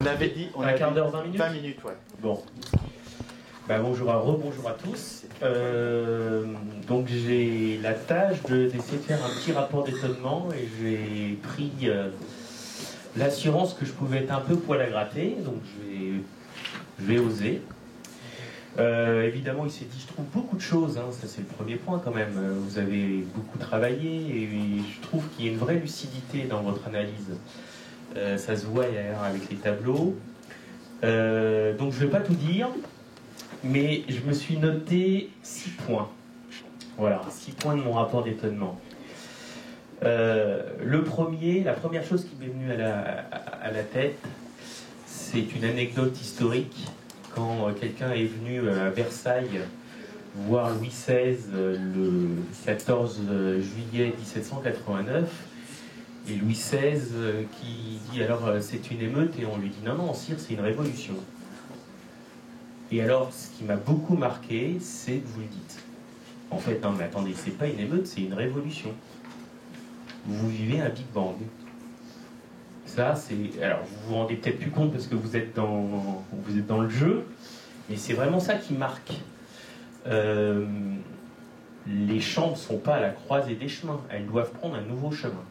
On avait dit un quart d'heure, 20 minutes. 20 minutes, ouais. Bon. Bonjour à tous. Donc j'ai la tâche d'essayer de faire un petit rapport d'étonnement et j'ai pris l'assurance que je pouvais être un peu poil à gratter, donc je vais oser. Évidemment, il s'est dit, je trouve beaucoup de choses, hein, ça c'est le premier point quand même. Vous avez beaucoup travaillé et je trouve qu'il y a une vraie lucidité dans votre analyse. Ça se voit d'ailleurs avec les tableaux. Donc je ne vais pas tout dire, mais je me suis noté 6 points. Voilà, 6 points de mon rapport d'étonnement. La première chose qui m'est venue à la tête, c'est une anecdote historique. Quand quelqu'un est venu à Versailles voir Louis XVI le 14 juillet 1789, et Louis XVI qui dit alors c'est une émeute, et on lui dit non, sire, c'est une révolution. Et alors ce qui m'a beaucoup marqué, c'est que vous le dites. En fait, non mais attendez, c'est pas une émeute, c'est une révolution. Vous vivez un Big Bang. Ça, c'est. Alors, vous vous rendez peut-être plus compte parce que vous êtes dans le jeu, mais c'est vraiment ça qui marque. Les chambres ne sont pas à la croisée des chemins, elles doivent prendre un nouveau chemin.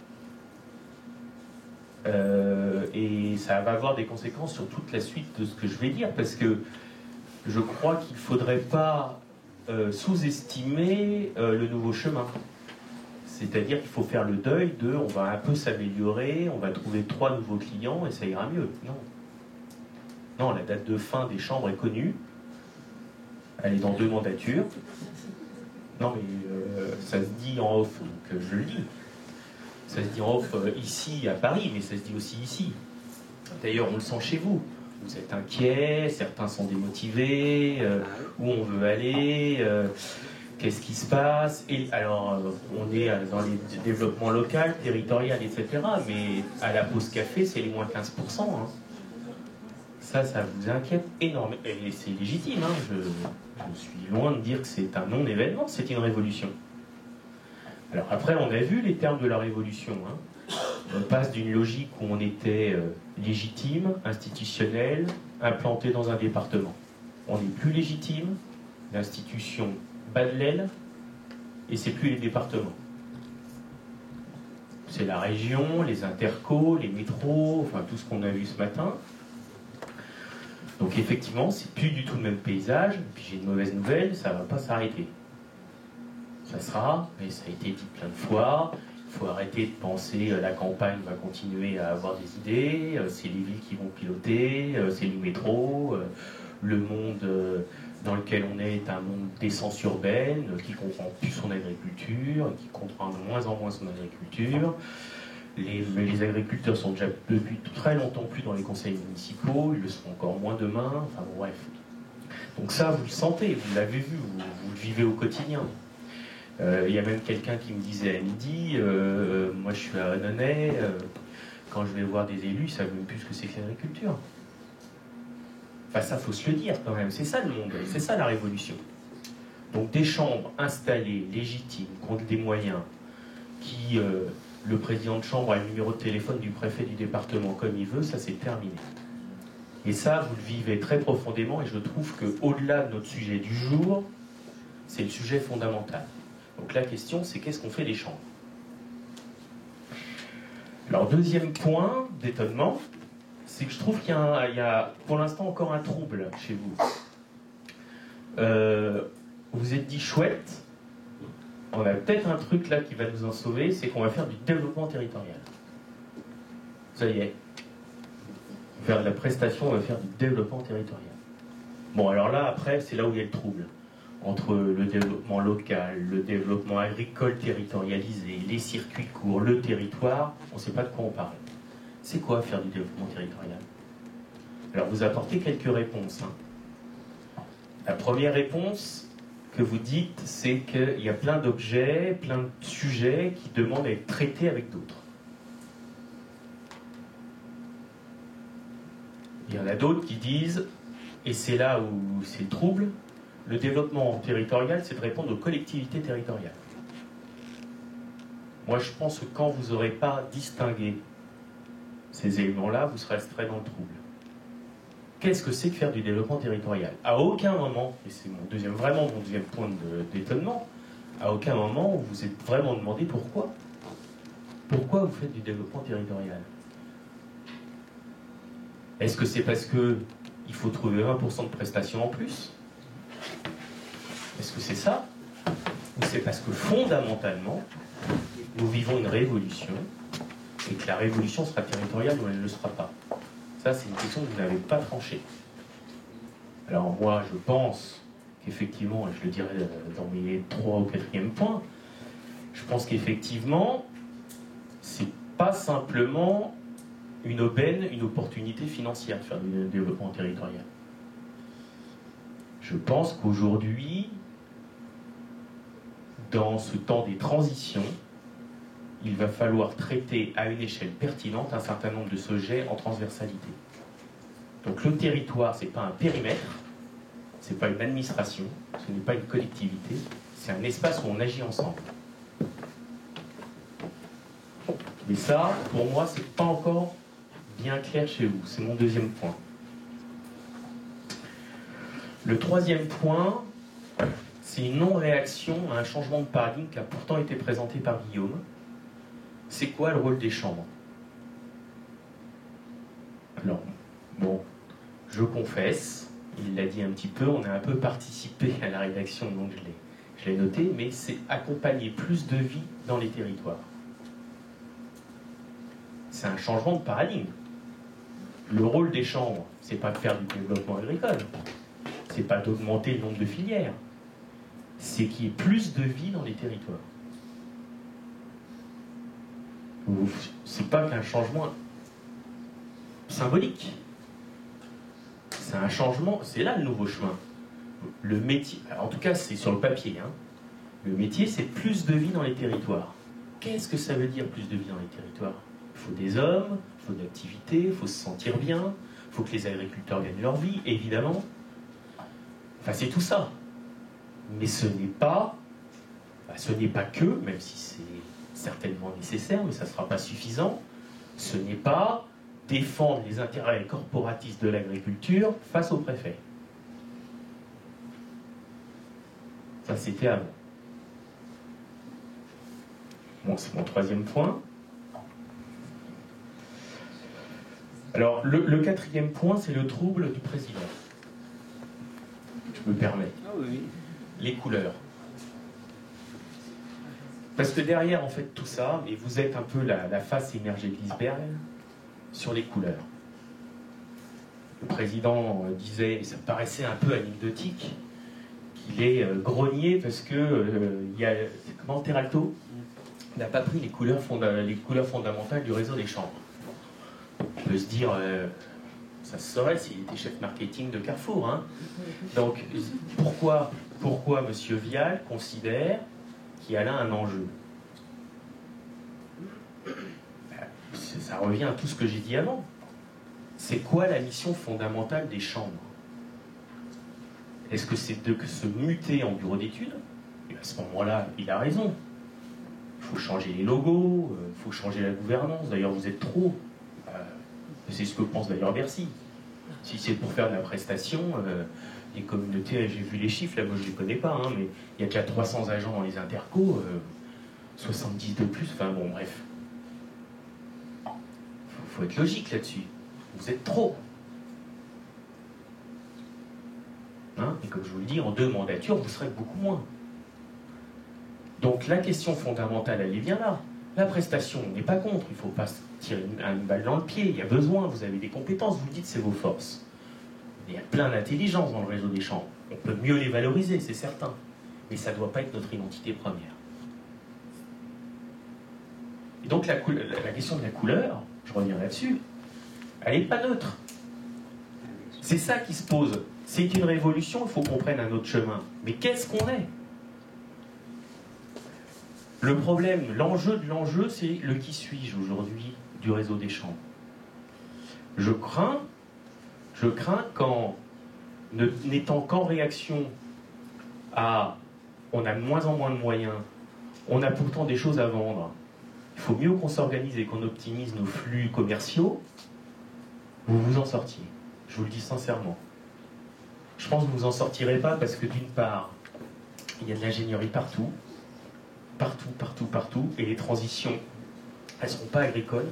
Et ça va avoir des conséquences sur toute la suite de ce que je vais dire, parce que je crois qu'il ne faudrait pas sous-estimer le nouveau chemin. C'est-à-dire qu'il faut faire le deuil de on va un peu s'améliorer, on va trouver 3 nouveaux clients et ça ira mieux. Non, la date de fin des chambres est connue. Elle est dans 2 mandatures. Non, mais ça se dit en off, donc je le dis. Ça se dit en off ici à Paris, mais ça se dit aussi ici. D'ailleurs, on le sent chez vous. Vous êtes inquiets, certains sont démotivés, où on veut aller. Qu'est-ce qui se passe? Et alors, on est dans les développements locaux, territoriaux, etc. Mais à la pause café, c'est les moins 15%. Hein. Ça vous inquiète énormément. Et c'est légitime. Hein. Je suis loin de dire que c'est un non-événement, c'est une révolution. Alors après, on a vu les termes de la révolution. Hein. On passe d'une logique où on était légitime, institutionnel, implanté dans un département. On n'est plus légitime, l'institution bat de l'aile, et c'est plus les départements. C'est la région, les intercos, les métros, enfin tout ce qu'on a vu ce matin. Donc effectivement, c'est plus du tout le même paysage, et puis j'ai une mauvaise nouvelle, ça va pas s'arrêter. Ça sera, et ça a été dit plein de fois, il faut arrêter de penser la campagne va continuer à avoir des idées, c'est les villes qui vont piloter, c'est le métro, le monde dans lequel on est un monde d'essence urbaine, qui comprend plus son agriculture, qui comprend de moins en moins son agriculture. Les agriculteurs sont déjà depuis très longtemps plus dans les conseils municipaux, ils le seront encore moins demain, enfin bon, bref. Donc ça, vous le sentez, vous l'avez vu, vous le vivez au quotidien. Il y a même quelqu'un qui me disait à midi, moi je suis à Annonay, quand je vais voir des élus, ils savent même plus ce que c'est que l'agriculture. Enfin, ça, faut se le dire quand même. C'est ça le monde, c'est ça la révolution. Donc des chambres installées, légitimes, contre des moyens, qui, le président de chambre a le numéro de téléphone du préfet du département comme il veut, ça c'est terminé. Et ça, vous le vivez très profondément, et je trouve qu'au-delà de notre sujet du jour, c'est le sujet fondamental. Donc la question, c'est qu'est-ce qu'on fait des chambres? Alors, deuxième point d'étonnement, c'est que je trouve qu'il y a pour l'instant encore un trouble chez vous. Vous vous êtes dit chouette, on a peut-être un truc là qui va nous en sauver, c'est qu'on va faire du développement territorial. Ça y est. Faire de la prestation, on va faire du développement territorial. Bon, alors là, après, c'est là où il y a le trouble. Entre le développement local, le développement agricole territorialisé, les circuits courts, le territoire, on ne sait pas de quoi on parle. C'est quoi faire du développement territorial? Alors vous apportez quelques réponses. Hein. La première réponse que vous dites, c'est qu'il y a plein d'objets, plein de sujets qui demandent à être traités avec d'autres. Il y en a d'autres qui disent, et c'est là où c'est le trouble, le développement territorial, c'est de répondre aux collectivités territoriales. Moi, je pense que quand vous n'aurez pas distingué ces éléments-là, vous resterez dans le trouble. qu'est-ce que c'est que faire du développement territorial? À aucun moment, et c'est mon deuxième point d'étonnement, à aucun moment vous vous êtes vraiment demandé pourquoi. Pourquoi vous faites du développement territorial? Est-ce que c'est parce qu'il faut trouver 20% de prestations en plus? Est-ce que c'est ça? Ou c'est parce que fondamentalement, nous vivons une révolution et que la révolution sera territoriale ou elle ne le sera pas? Ça, c'est une question que vous n'avez pas tranchée. Alors moi, je pense qu'effectivement, et je le dirai dans mes 3 ou 4e points, je pense qu'effectivement, c'est pas simplement une aubaine, une opportunité financière de faire du développement territorial. Je pense qu'aujourd'hui, dans ce temps des transitions, il va falloir traiter à une échelle pertinente un certain nombre de sujets en transversalité. Donc le territoire, ce n'est pas un périmètre, ce n'est pas une administration, ce n'est pas une collectivité, c'est un espace où on agit ensemble. Mais ça, pour moi, ce n'est pas encore bien clair chez vous. C'est mon 2e point. Le 3e point, c'est une non-réaction à un changement de paradigme qui a pourtant été présenté par Guillaume. C'est quoi le rôle des chambres? Alors, bon, je confesse, il l'a dit un petit peu, on a un peu participé à la rédaction, donc je l'ai noté, mais c'est accompagner plus de vie dans les territoires. C'est un changement de paradigme. Le rôle des chambres, c'est pas de faire du développement agricole, c'est pas d'augmenter le nombre de filières, c'est qu'il y ait plus de vie dans les territoires. C'est pas qu'un changement symbolique, c'est un changement, c'est là le nouveau chemin. Le métier, en tout cas c'est sur le papier, hein. Le métier c'est plus de vie dans les territoires. Qu'est-ce que ça veut dire plus de vie dans les territoires? Il faut des hommes, il faut de l'activité, il faut se sentir bien, il faut que les agriculteurs gagnent leur vie, évidemment. Enfin, c'est tout ça. Mais ce n'est pas que, même si c'est certainement nécessaire, mais ça ne sera pas suffisant, ce n'est pas défendre les intérêts corporatistes de l'agriculture face au préfet. Ça, c'était avant. Bon, c'est mon 3e point. Alors, le 4e point, c'est le trouble du président. Je me permets. Ah oui. Les couleurs. Parce que derrière, en fait, tout ça, et vous êtes un peu la face émergée de l'iceberg, sur les couleurs. Le président disait, et ça me paraissait un peu anecdotique, qu'il est grogné parce que comment Teralto n'a pas pris les couleurs fondamentales du réseau des chambres. On peut se dire, ça se saurait s'il était chef marketing de Carrefour. Hein. Donc, pourquoi M. Vial considère qu'il y a là un enjeu? Ça revient à tout ce que j'ai dit avant. C'est quoi la mission fondamentale des chambres? Est-ce que c'est de se muter en bureau d'études? Et à ce moment-là, il a raison. Il faut changer les logos, il faut changer la gouvernance. D'ailleurs, vous êtes trop. C'est ce que pense d'ailleurs Bercy. Si c'est pour faire de la prestation, les communautés, j'ai vu les chiffres, là, moi je ne les connais pas, hein, mais il y a déjà 300 agents dans les intercos, 70 de plus, enfin bon, bref. Il faut être logique là-dessus. Vous êtes trop. Hein, et comme je vous le dis, en 2 mandatures, vous serez beaucoup moins. Donc la question fondamentale, elle est bien là. La prestation, on n'est pas contre, il ne faut pas se tirer une balle dans le pied, il y a besoin, vous avez des compétences, vous dites c'est vos forces. Il y a plein d'intelligence dans le réseau des chambres. On peut mieux les valoriser, c'est certain. Mais ça ne doit pas être notre identité première. Et donc la question de la couleur, je reviens là-dessus, elle n'est pas neutre. C'est ça qui se pose. C'est une révolution, il faut qu'on prenne un autre chemin. Mais qu'est-ce qu'on est? Le problème, l'enjeu de l'enjeu, c'est le qui suis-je aujourd'hui du réseau des chambres. Je crains qu'en n'étant qu'en réaction à on a de moins en moins de moyens, on a pourtant des choses à vendre, il faut mieux qu'on s'organise et qu'on optimise nos flux commerciaux, vous vous en sortiez. Je vous le dis sincèrement. Je pense que vous en sortirez pas parce que d'une part, il y a de l'ingénierie partout, et les transitions, elles ne seront pas agricoles,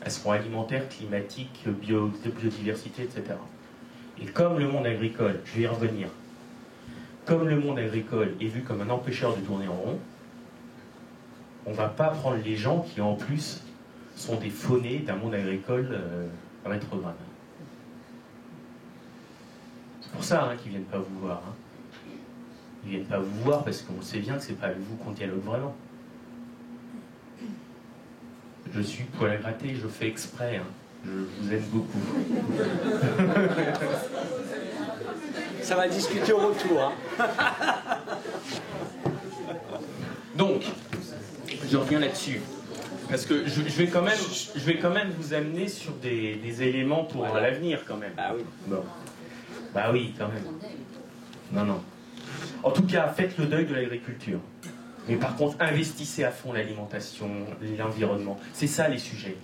elles seront alimentaires, climatiques, biodiversité, etc. Et comme le monde agricole, je vais y revenir, comme le monde agricole est vu comme un empêcheur de tourner en rond, on ne va pas prendre les gens qui en plus sont des faunés d'un monde agricole rétrograde. C'est pour ça qu'ils ne viennent pas vous voir. Ils ne viennent pas vous voir parce qu'on sait bien que ce n'est pas avec vous qu'on dialogue vraiment. Je suis poil à gratter, je fais exprès. Je vous aime beaucoup. Ça va discuter au retour. Donc, je reviens là-dessus. Parce que je vais quand même vous amener sur des éléments pour l'avenir quand même. Ah oui. Bon. Bah oui, quand même. Non. En tout cas, faites le deuil de l'agriculture. Mais par contre, investissez à fond l'alimentation, l'environnement. C'est ça les sujets.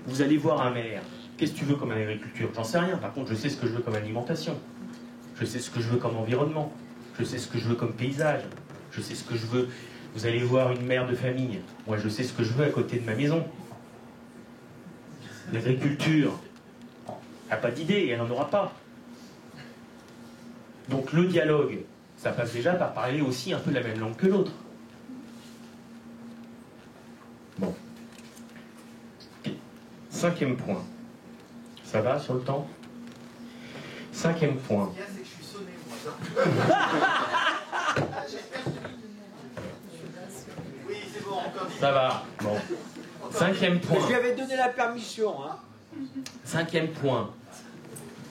Vous allez voir un maire. Qu'est-ce que tu veux comme agriculture? J'en sais rien. Par contre, je sais ce que je veux comme alimentation. Je sais ce que je veux comme environnement. Je sais ce que je veux comme paysage. Je sais ce que je veux. Vous allez voir une mère de famille. Moi, je sais ce que je veux à côté de ma maison. L'agriculture, elle n'a pas d'idée, elle n'en aura pas. Donc le dialogue, ça passe déjà par parler aussi un peu la même langue que l'autre. Bon. 5e point. Ça va sur le temps? 5e point. C'est que je suis sonné, moi. Oui, c'est bon, encore dit. Ça va. Bon. 5e point. Je lui avais donné la permission. 5e point.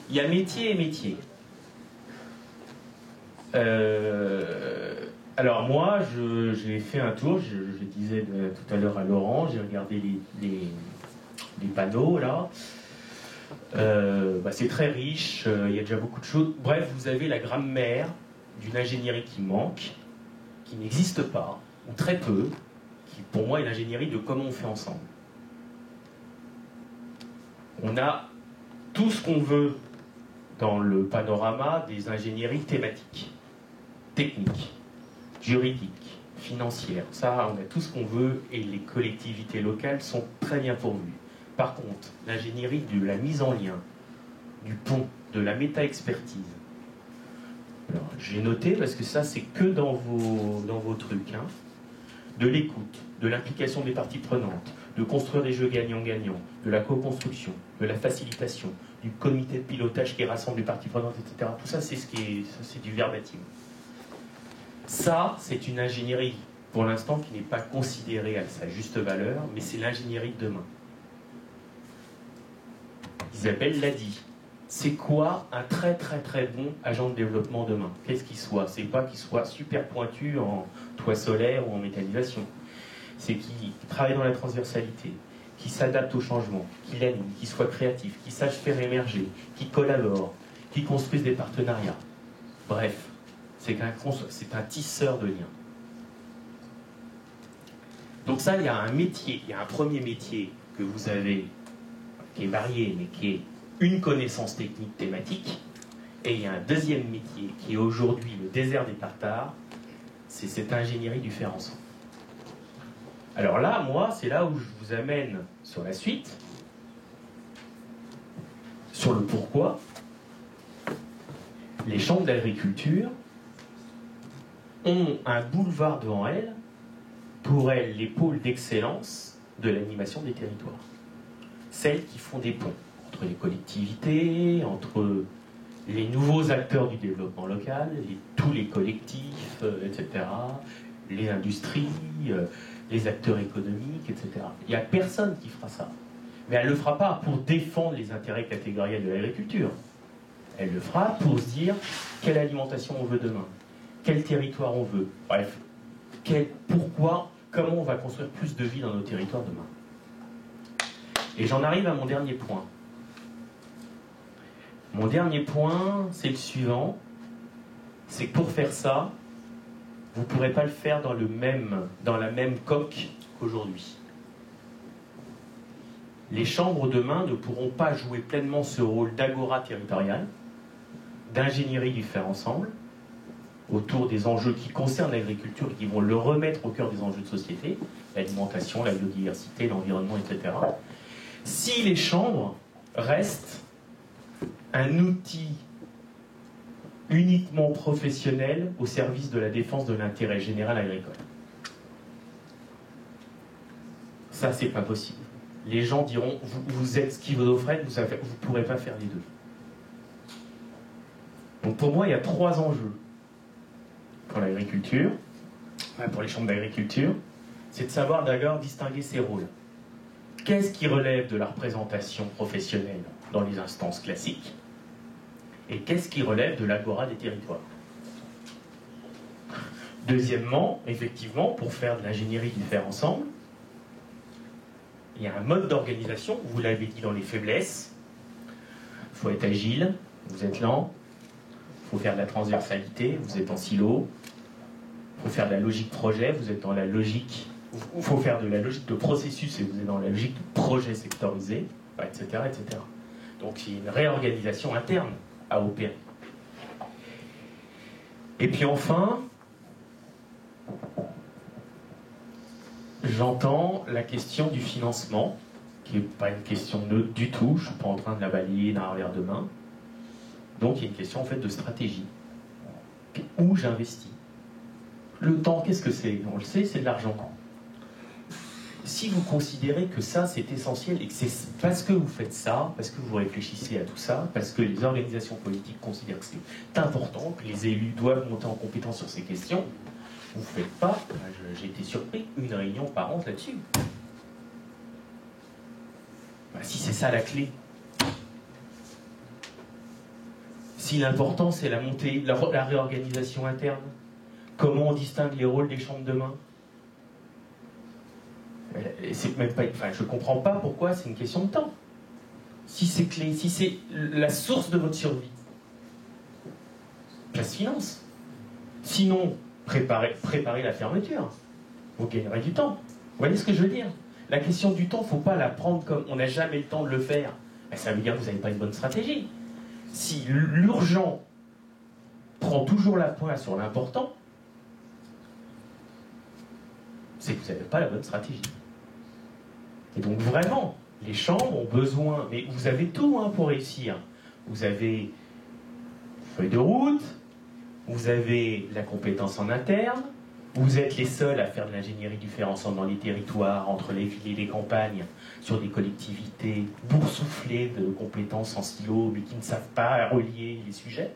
Il y a métier et métier. Alors moi, j'ai fait un tour, je disais tout à l'heure à Laurent, j'ai regardé les panneaux là. C'est très riche, il y a déjà beaucoup de choses. Bref, vous avez la grammaire d'une ingénierie qui manque, qui n'existe pas, ou très peu, qui pour moi est l'ingénierie de comment on fait ensemble. On a tout ce qu'on veut dans le panorama des ingénieries thématiques, techniques, juridiques, financières. Ça, on a tout ce qu'on veut et les collectivités locales sont très bien pourvues. Par contre, l'ingénierie de la mise en lien, du pont, de la méta-expertise. Alors, j'ai noté, parce que ça, c'est que dans vos trucs, de l'écoute, de l'implication des parties prenantes, de construire des jeux gagnant-gagnant, de la co-construction, de la facilitation, du comité de pilotage qui rassemble les parties prenantes, etc. Tout ça, c'est du verbatim. Ça, c'est une ingénierie, pour l'instant, qui n'est pas considérée à sa juste valeur, mais c'est l'ingénierie de demain. Isabelle l'a dit. C'est quoi un très très très bon agent de développement demain? Qu'est-ce qu'il soit? C'est pas qu'il soit super pointu en toit solaire ou en méthanisation. C'est qu'il travaille dans la transversalité, qui s'adapte au changement, qui l'anime, qui soit créatif, qui sache faire émerger, qui collabore, qui construise des partenariats. Bref, c'est un tisseur de liens. Donc ça, il y a un métier, il y a un premier métier que vous avez, qui est varié, mais qui est une connaissance technique thématique, et il y a un deuxième métier qui est aujourd'hui le désert des Tartares, c'est cette ingénierie du faire ensemble. Alors là, moi, c'est là où je vous amène sur la suite, sur le pourquoi. Les chambres d'agriculture ont un boulevard devant elles, pour elles, les pôles d'excellence de l'animation des territoires. Celles qui font des ponts entre les collectivités, entre les nouveaux acteurs du développement local, tous les collectifs, etc., les industries, les acteurs économiques, etc. Il n'y a personne qui fera ça. Mais elle ne le fera pas pour défendre les intérêts catégoriels de l'agriculture. Elle le fera pour se dire quelle alimentation on veut demain, quel territoire on veut, bref, pourquoi, comment on va construire plus de vie dans nos territoires demain. Et j'en arrive à mon dernier point. Mon dernier point, c'est le suivant, c'est que pour faire ça, vous ne pourrez pas le faire dans la même coque qu'aujourd'hui. les chambres demain ne pourront pas jouer pleinement ce rôle d'agora territoriale, d'ingénierie du faire ensemble, autour des enjeux qui concernent l'agriculture et qui vont le remettre au cœur des enjeux de société, l'alimentation, la biodiversité, l'environnement, etc. Si les chambres restent un outil uniquement professionnel au service de la défense de l'intérêt général agricole. Ça, c'est pas possible. Les gens diront, vous êtes schizophrène, vous ne pourrez pas faire les deux. Donc pour moi, il y a 3 enjeux pour l'agriculture, pour les chambres d'agriculture. C'est de savoir d'ailleurs distinguer ces rôles. Qu'est-ce qui relève de la représentation professionnelle dans les instances classiques et qu'est-ce qui relève de l'agora des territoires. Deuxièmement, effectivement, pour faire de l'ingénierie du faire ensemble, il y a un mode d'organisation, vous l'avez dit dans les faiblesses, il faut être agile, vous êtes lent, il faut faire de la transversalité, vous êtes en silo, il faut faire de la logique projet, vous êtes dans la logique, il faut faire de la logique de processus et vous êtes dans la logique de projet sectorisé, etc., etc. Donc il y a une réorganisation interne à opérer. Et puis enfin, j'entends la question du financement, qui n'est pas une question neutre du tout, je ne suis pas en train de la balayer d'un revers de main. Donc il y a une question en fait de stratégie. Où j'investis? Le temps, qu'est-ce que c'est? On le sait, c'est de l'argent. Si vous considérez que ça c'est essentiel et que c'est parce que vous faites ça, parce que vous réfléchissez à tout ça, parce que les organisations politiques considèrent que c'est important, que les élus doivent monter en compétence sur ces questions, vous ne faites pas, j'ai été surpris, une réunion par an là-dessus. Si c'est ça la clé. Si l'important c'est la montée, la réorganisation interne, comment on distingue les rôles des chambres de main? C'est même pas, je ne comprends pas pourquoi c'est une question de temps. Si c'est clé, si c'est la source de votre survie, ça se finance. Sinon, préparez la fermeture. Vous gagnerez du temps. Vous voyez ce que je veux dire? La question du temps, il ne faut pas la prendre comme on n'a jamais le temps de le faire. Ça veut dire que vous n'avez pas une bonne stratégie. Si l'urgent prend toujours la pointe sur l'important, c'est que vous n'avez pas la bonne stratégie. Et donc vraiment, les chambres ont besoin, mais vous avez tout pour réussir. Vous avez feuille de route, vous avez la compétence en interne, vous êtes les seuls à faire de l'ingénierie du faire ensemble dans les territoires, entre les villes et les campagnes, sur des collectivités boursouflées de compétences en silo, mais qui ne savent pas relier les sujets.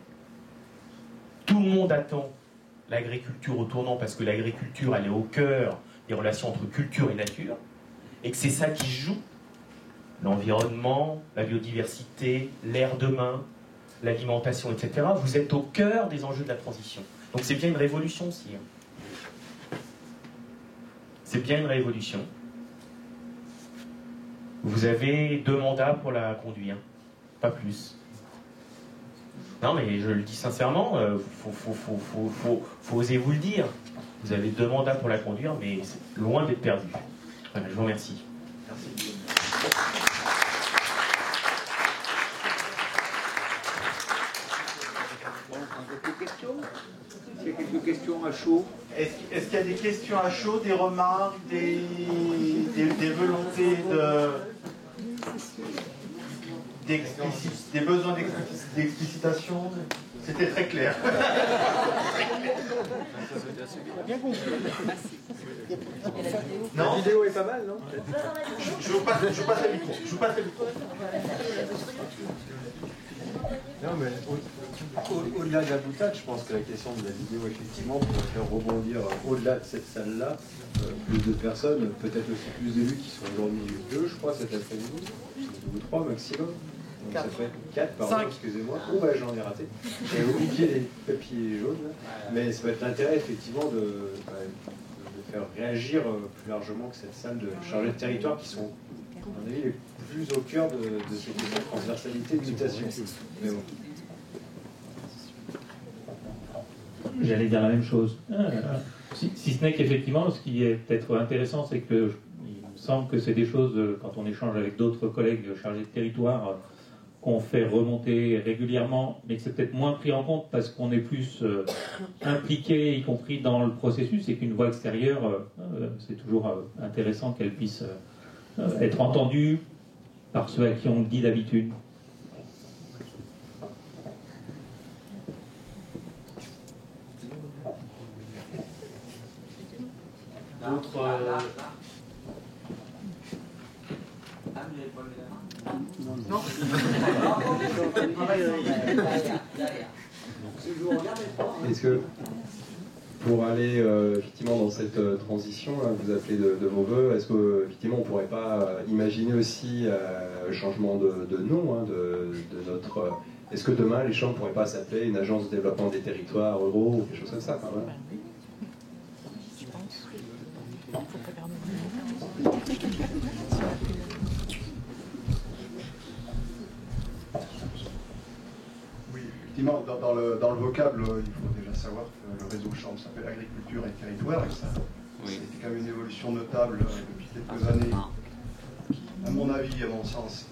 Tout le monde attend l'agriculture au tournant, parce que l'agriculture, elle est au cœur des relations entre culture et nature, et que c'est ça qui joue. L'environnement, la biodiversité, l'air demain, l'alimentation, etc. Vous êtes au cœur des enjeux de la transition. Donc c'est bien une révolution aussi. C'est bien une révolution. Vous avez 2 mandats pour la conduire, pas plus. Non mais je le dis sincèrement, faut oser vous le dire. Vous avez 2 mandats pour la conduire, mais c'est loin d'être perdu. Voilà, je vous remercie. Merci. Il y a quelques questions à chaud. Est-ce qu'il y a des questions à chaud, des remarques, des volontés des besoins d'explicitation? C'était très clair. Bien compris. Non, La vidéo est pas mal, non? je vous passe le micro. Non, mais au-delà de la boutade, je pense que la question de la vidéo, effectivement, pourrait faire rebondir au-delà de cette salle-là, plus de personnes, peut-être aussi plus d'élus qui sont aujourd'hui 2, je crois, cet après-midi, 2 ou 3 maximum. Donc ça fait 4, pardon, excusez-moi. Oh, bah, j'en ai raté. J'ai oublié les papiers jaunes. Là. Mais ça va être l'intérêt, effectivement, de faire réagir plus largement que cette salle de chargés de territoire qui sont, à mon avis, les plus au cœur de ces questions de transversalité et de mutation. Mais bon. J'allais dire la même chose. Si ce n'est qu'effectivement, ce qui est peut-être intéressant, c'est que il me semble que c'est des choses, quand on échange avec d'autres collègues chargés de territoire, qu'on fait remonter régulièrement, mais que c'est peut-être moins pris en compte parce qu'on est plus impliqué, y compris dans le processus, et qu'une voix extérieure, c'est toujours intéressant qu'elle puisse être entendue par ceux à qui on le dit d'habitude. D'autres... Non. Est-ce que, pour aller effectivement dans cette transition là, que vous appelez de vos voeux, est-ce que effectivement on ne pourrait pas imaginer aussi changement de nom de notre... Est-ce que demain les champs ne pourraient pas s'appeler une agence de développement des territoires ruraux ou quelque chose comme ça quand même? Oui, effectivement, dans le vocable, il faut déjà savoir que le réseau Champs s'appelle Agriculture et Territoire, et ça, c'était quand même une évolution notable depuis quelques années, qui, à mon avis, à mon sens,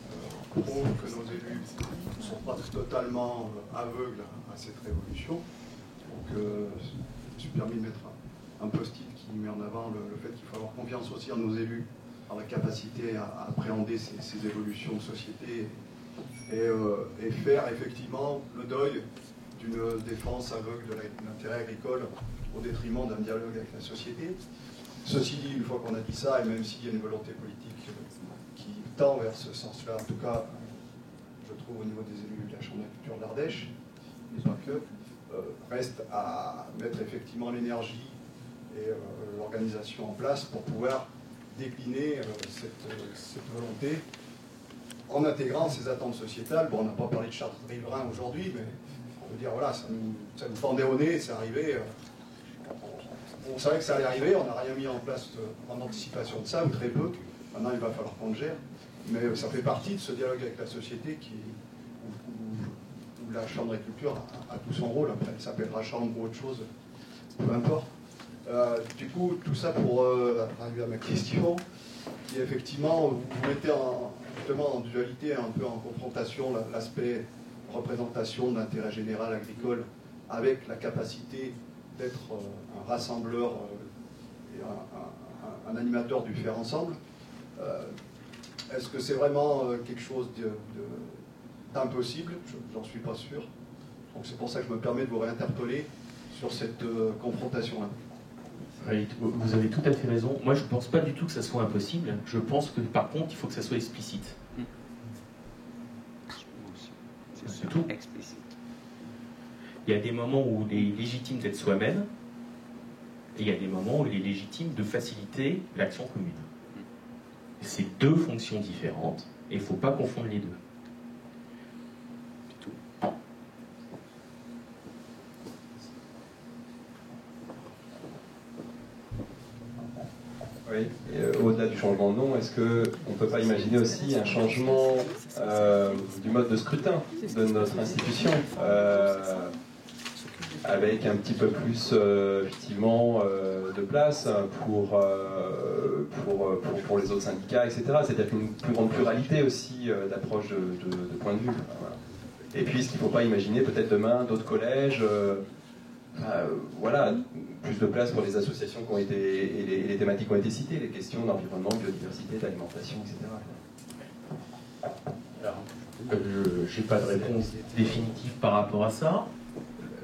prouve que nos élus ne sont pas totalement aveugles à cette révolution. Donc, je me suis permis de mettre un post-it qui met en avant le fait qu'il faut avoir confiance aussi en nos élus, en la capacité à appréhender ces évolutions de société et faire effectivement le deuil d'une défense aveugle de l'intérêt agricole au détriment d'un dialogue avec la société. Ceci dit, une fois qu'on a dit ça, et même s'il y a une volonté politique qui tend vers ce sens-là, en tout cas, je trouve au niveau des élus de la Chambre d'agriculture d'Ardèche, et pas que, reste à mettre effectivement l'énergie et l'organisation en place pour pouvoir décliner cette volonté en intégrant ces attentes sociétales. Bon, on n'a pas parlé de charte riverain aujourd'hui, mais on veut dire, voilà, ça nous pendait au nez, c'est arrivé. On savait que ça allait arriver, on n'a rien mis en place en anticipation de ça, ou très peu. Maintenant, il va falloir qu'on le gère. Mais ça fait partie de ce dialogue avec la société où la Chambre d'agriculture a tout son rôle. Après, elle s'appellera Chambre ou autre chose, peu importe. Du coup, tout ça pour arriver à ma question, qui est effectivement, vous mettez justement en dualité, un peu en confrontation, l'aspect représentation d'intérêt général agricole avec la capacité d'être un rassembleur et un animateur du faire ensemble. Est-ce que c'est vraiment quelque chose d'impossible? J'en suis pas sûr. Donc c'est pour ça que je me permets de vous réinterpeller sur cette confrontation-là. Vous avez tout à fait raison. Moi, je ne pense pas du tout que ça soit impossible. Je pense que, par contre, il faut que ça soit explicite. C'est tout. Il y a des moments où il est légitime d'être soi-même, et il y a des moments où il est légitime de faciliter l'action commune. C'est deux fonctions différentes, et il ne faut pas confondre les deux. Oui, au-delà du changement de nom, est-ce qu'on ne peut pas imaginer aussi un changement du mode de scrutin de notre institution avec un petit peu plus effectivement de place pour les autres syndicats, etc. C'est-à-dire une plus grande pluralité aussi d'approche de point de vue. Voilà. Et puis, est-ce qu'il ne faut pas imaginer peut-être demain d'autres collèges voilà, plus de place pour les associations qui ont été, et les thématiques qui ont été citées, les questions d'environnement, biodiversité, d'alimentation, etc. Alors, je n'ai pas de réponse définitive par rapport à ça.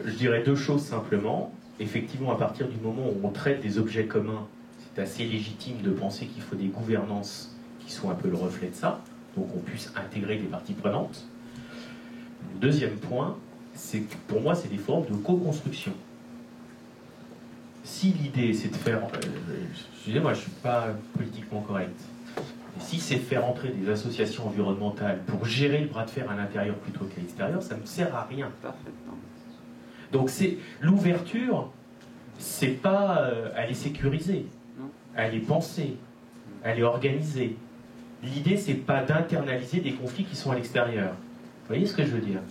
Je dirais deux choses simplement. Effectivement, à partir du moment où on traite des objets communs, c'est assez légitime de penser qu'il faut des gouvernances qui soient un peu le reflet de ça, donc on puisse intégrer des parties prenantes. Le deuxième point, c'est que pour moi, c'est des formes de co-construction. Si l'idée, c'est de faire... excusez-moi, je ne suis pas politiquement correct. Mais si c'est faire entrer des associations environnementales pour gérer le bras de fer à l'intérieur plutôt qu'à l'extérieur, ça ne me sert à rien. Donc l'ouverture, c'est pas elle est sécurisée, elle est pensée, elle est organisée. L'idée, c'est pas d'internaliser des conflits qui sont à l'extérieur. Vous voyez ce que je veux dire?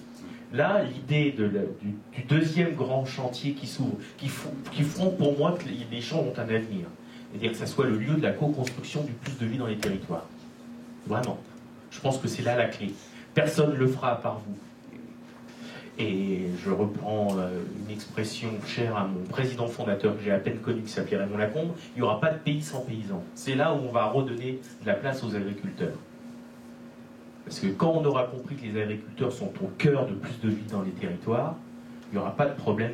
Là, l'idée du deuxième grand chantier qui s'ouvre, qui font pour moi que les champs ont un avenir, C'est-à-dire que ça soit le lieu de la co-construction du plus de vie dans les territoires. Vraiment. Je pense que c'est là la clé. Personne ne le fera à part vous. Et je reprends une expression chère à mon président fondateur que j'ai à peine connu, qui s'appelait Raymond Lacombe, il n'y aura pas de pays sans paysans. C'est là où on va redonner de la place aux agriculteurs. Parce que quand on aura compris que les agriculteurs sont au cœur de plus de vie dans les territoires, il n'y aura pas de problème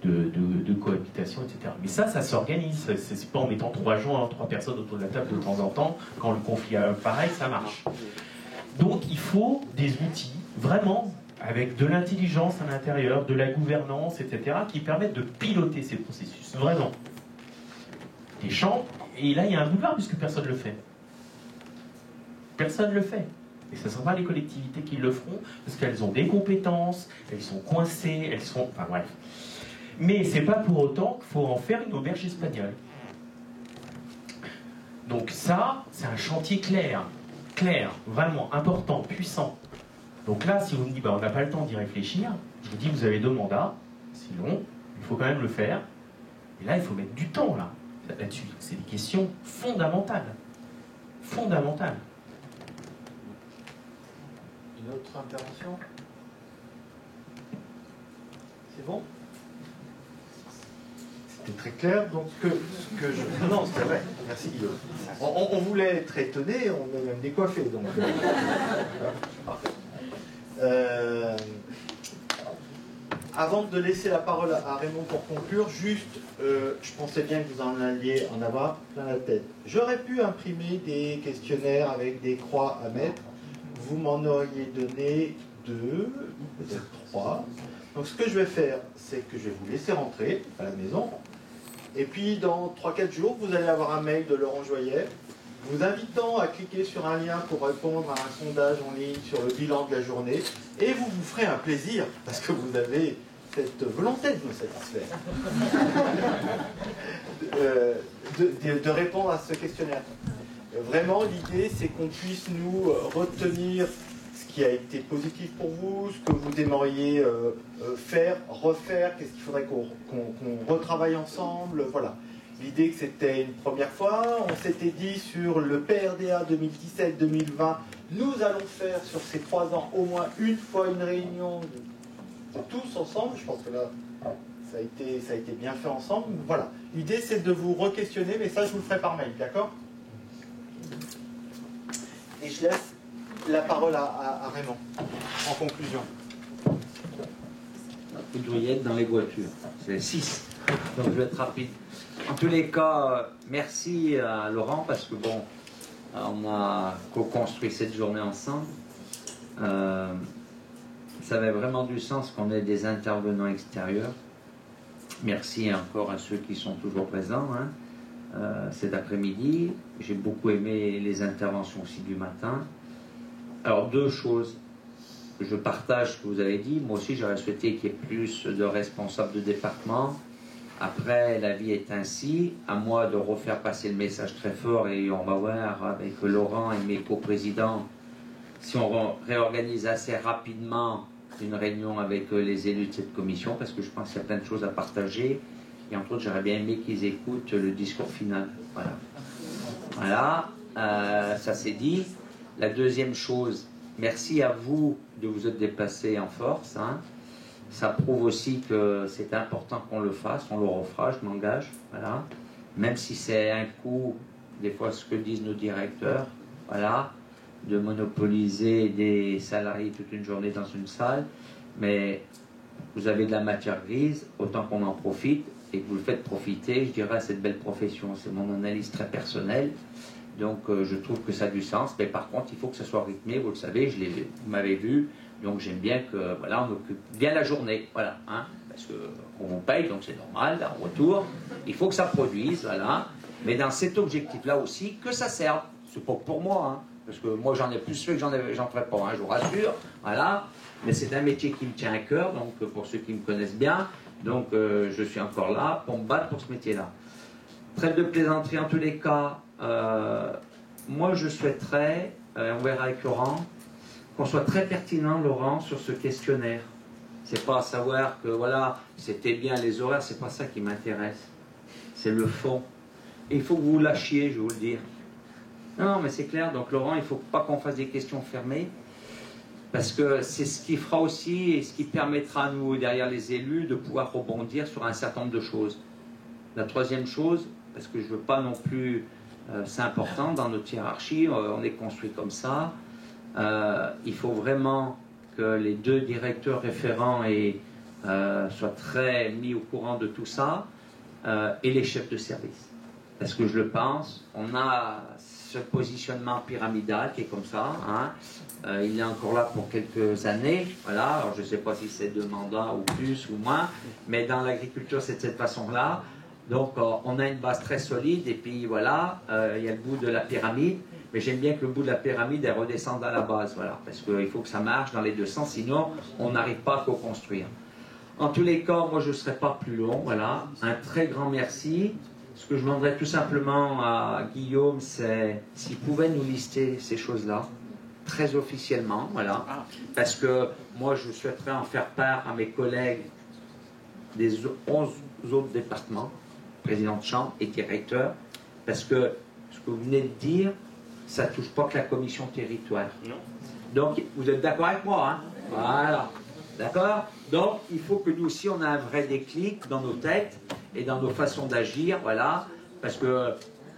de cohabitation, etc. Mais ça s'organise. C'est pas en mettant 3 personnes autour de la table de temps en temps. Quand le conflit pareil, ça marche. Donc il faut des outils, vraiment, avec de l'intelligence à l'intérieur, de la gouvernance, etc., qui permettent de piloter ces processus, vraiment. Des champs, et là il y a un boulevard puisque personne ne le fait. Personne ne le fait. Et ce ne sont pas les collectivités qui le feront, parce qu'elles ont des compétences, elles sont coincées, elles sont... Enfin bref. Mais c'est pas pour autant qu'il faut en faire une auberge espagnole. Donc ça, c'est un chantier clair, vraiment important, puissant. Donc là, si vous me dites, on n'a pas le temps d'y réfléchir, je vous dis, vous avez 2 mandats, sinon, il faut quand même le faire. Et là, il faut mettre du temps, là-dessus. C'est des questions fondamentales. Fondamentales. Une autre intervention? C'est bon? C'était très clair, donc Non, c'était vrai, merci Guillaume. On voulait être étonné, on est même décoiffé, donc... Avant de laisser la parole à Raymond pour conclure, juste, je pensais bien que vous en alliez en avoir plein la tête. J'aurais pu imprimer des questionnaires avec des croix à mettre, vous m'en auriez donné 2, peut-être 3. Donc ce que je vais faire, c'est que je vais vous laisser rentrer à la maison, et puis dans 3-4 jours, vous allez avoir un mail de Laurent Joyet, vous invitant à cliquer sur un lien pour répondre à un sondage en ligne sur le bilan de la journée, et vous vous ferez un plaisir, parce que vous avez cette volonté de nous satisfaire, de répondre à ce questionnaire. Vraiment, l'idée, c'est qu'on puisse nous retenir ce qui a été positif pour vous, ce que vous aimeriez faire, refaire, qu'est-ce qu'il faudrait qu'on retravaille ensemble, voilà. L'idée que c'était une première fois, on s'était dit sur le PRDA 2017-2020, nous allons faire sur ces 3 ans au moins une fois une réunion tous ensemble, je pense que là ça a été bien fait ensemble, voilà. L'idée c'est de vous re-questionner, mais ça je vous le ferai par mail, d'accord? Et je laisse la parole à Raymond, en conclusion. Vous devriez être dans les voitures, c'est 6, donc je vais être rapide. En tous les cas, merci à Laurent parce que bon, on a co-construit cette journée ensemble. Ça avait vraiment du sens qu'on ait des intervenants extérieurs. Merci encore à ceux qui sont toujours présents cet après-midi. J'ai beaucoup aimé les interventions aussi du matin. Alors 2 choses. Je partage ce que vous avez dit. Moi aussi, j'aurais souhaité qu'il y ait plus de responsables de département. Après, la vie est ainsi. À moi de refaire passer le message très fort et on va voir avec Laurent et mes coprésidents si on réorganise assez rapidement une réunion avec les élus de cette commission parce que je pense qu'il y a plein de choses à partager et entre autres, j'aurais bien aimé qu'ils écoutent le discours final. Voilà. Ça c'est dit. La deuxième chose, merci à vous de vous être déplacés en force. Ça prouve aussi que c'est important qu'on le fasse, on le refera, je m'engage, voilà. Même si c'est un coût, des fois ce que disent nos directeurs, voilà, de monopoliser des salariés toute une journée dans une salle, mais vous avez de la matière grise, autant qu'on en profite, et que vous le faites profiter, je dirais, à cette belle profession. C'est mon analyse très personnelle, donc je trouve que ça a du sens, mais par contre, il faut que ça soit rythmé, vous le savez, vous m'avez vu. Donc j'aime bien que, voilà, on occupe bien la journée, voilà, parce qu'on paye, donc c'est normal, en retour, il faut que ça produise, voilà, mais dans cet objectif-là aussi, que ça serve, c'est pas pour moi, parce que moi j'en ai plus fait que j'en ferai pas, je vous rassure, voilà, mais c'est un métier qui me tient à cœur, donc pour ceux qui me connaissent bien, donc je suis encore là pour me battre pour ce métier-là. Trêve de plaisanterie en tous les cas, moi je souhaiterais, on verra avec Laurent, qu'on soit très pertinent, Laurent, sur ce questionnaire. C'est pas savoir que, voilà, c'était bien les horaires, c'est pas ça qui m'intéresse. C'est le fond. Et il faut que vous lâchiez, je vais vous le dire. Non, mais c'est clair. Donc Laurent, il ne faut pas qu'on fasse des questions fermées. Parce que c'est ce qui fera aussi et ce qui permettra à nous, derrière les élus, de pouvoir rebondir sur un certain nombre de choses. La troisième chose, parce que je ne veux pas non plus... c'est important dans notre hiérarchie, on est construit comme ça. Il faut vraiment que les deux directeurs référents soient très mis au courant de tout ça, et les chefs de service. Parce que je le pense, on a ce positionnement pyramidal qui est comme ça. Hein. Il est encore là pour quelques années. Voilà. Alors je ne sais pas si c'est 2 mandats ou plus ou moins, mais dans l'agriculture c'est de cette façon-là. Donc on a une base très solide et puis voilà, il y a le bout de la pyramide. Mais j'aime bien que le bout de la pyramide elle redescende à la base, voilà, parce qu'il faut que ça marche dans les deux sens, sinon on n'arrive pas à co-construire. En tous les cas, moi je ne serai pas plus long, voilà. Un très grand merci. Ce que je demanderais tout simplement à Guillaume, c'est s'il pouvait nous lister ces choses-là, très officiellement, voilà. Parce que moi je souhaiterais en faire part à mes collègues des 11 autres départements, président de chambre et directeur, parce que ce que vous venez de dire, ça ne touche pas que la commission territoire. Non. Donc, vous êtes d'accord avec moi, hein? Voilà. D'accord? Donc, il faut que nous aussi, on ait un vrai déclic dans nos têtes et dans nos façons d'agir, voilà. Parce que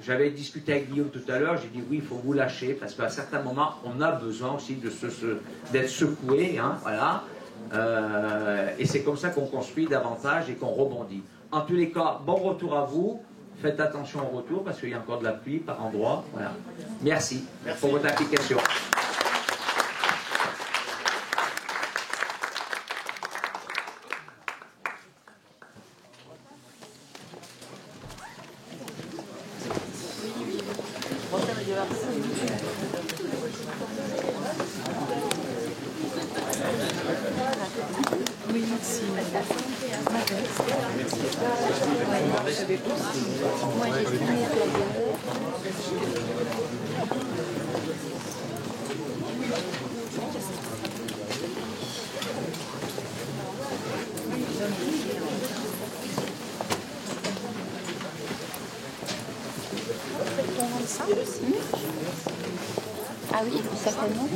j'avais discuté avec Guillaume tout à l'heure, j'ai dit oui, il faut vous lâcher, parce qu'à certains moments, on a besoin aussi d'être secoué, hein, voilà. Et c'est comme ça qu'on construit davantage et qu'on rebondit. En tous les cas, bon retour à vous. Faites attention au retour parce qu'il y a encore de la pluie par endroit. Voilà. Merci pour votre application. Oui, merci. Moi, j'ai fini Ah oui, certainement.